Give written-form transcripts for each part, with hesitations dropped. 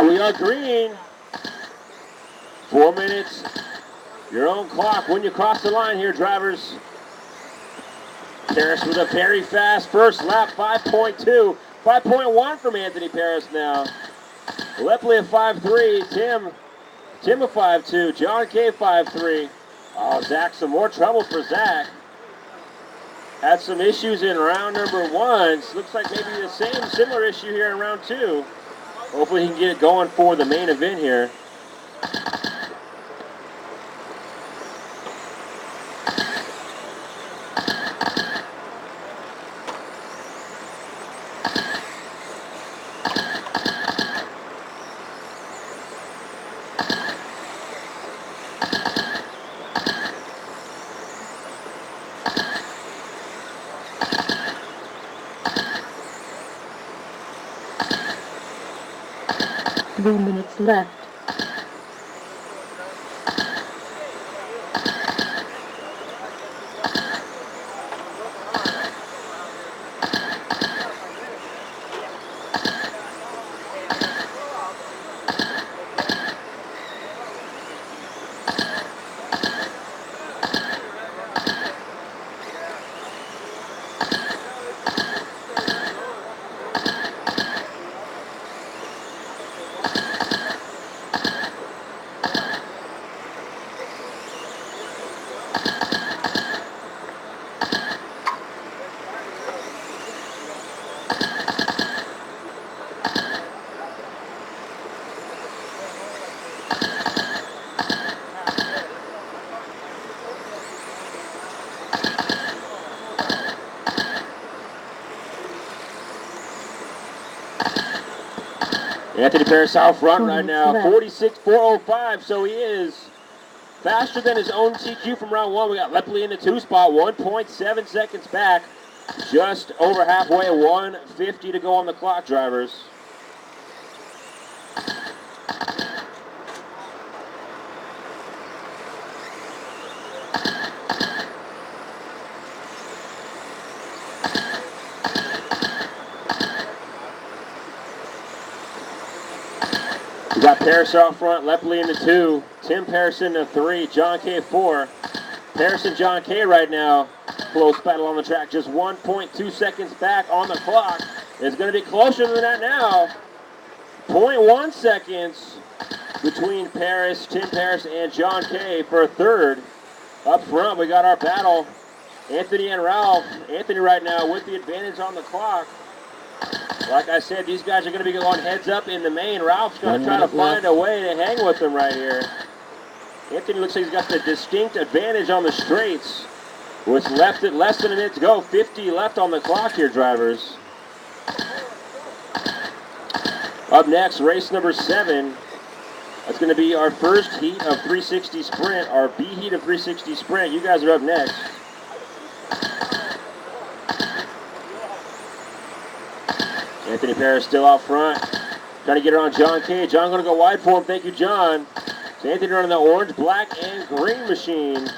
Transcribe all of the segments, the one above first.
We are green. 4 minutes. Your own clock when you cross the line here, drivers. Paris with a very fast first lap, 5.2. 5.1 from Anthony Paris now. Lepley at 5.3. Tim a 5.2. John K 5.3. Oh, Zach, some more trouble for Zach. Had some issues in round number 1. Looks like maybe the similar issue here in round 2. Hopefully he can get it going for the main event here. Three minutes left. Anthony Paris out front right now, 46.405, so he is faster than his own TQ from round 1. We got Lepley in the 2 spot, 1.7 seconds back, just over halfway, 1:50 to go on the clock, drivers. We got Paris out front, Lepley in the 2, Tim Paris in the 3, John K 4. Paris and John K right now, close battle on the track, just 1.2 seconds back on the clock. It's going to be closer than that now. 0.1 seconds between Tim Paris, and John K for a third. Up front, we got our battle, Anthony and Ralph. Anthony right now with the advantage on the clock. Like I said, these guys are going to be going heads up in the main. Ralph's going to try to find a way to hang with them right here. Anthony looks like he's got the distinct advantage on the straights. With less than a minute to go, 50 left on the clock here, drivers. Up next, race number 7. That's going to be our first heat of 360 sprint, our B heat of 360 sprint. You guys are up next. Anthony Paris still out front. Trying to get it on John K. John going to go wide for him. Thank you, John. So Anthony running the orange, black, and green machine.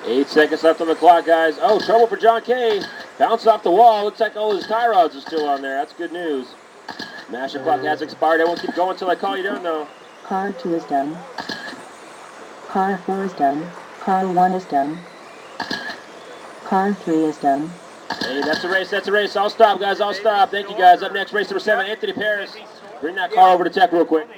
Eight seconds left on the clock, guys. Oh, trouble for John K. Bounced off the wall. Looks like all his tie rods are still on there. That's good news. Master clock has expired. I won't keep going until I call you down, though. Car 2 is done. Car 4 is done. Car 1 is done. Car 3 is done. Hey, that's a race. That's a race. I'll stop, guys. I'll stop. Thank you, guys. Up next, race number 7, Anthony Paris. Bring that car over to tech real quick.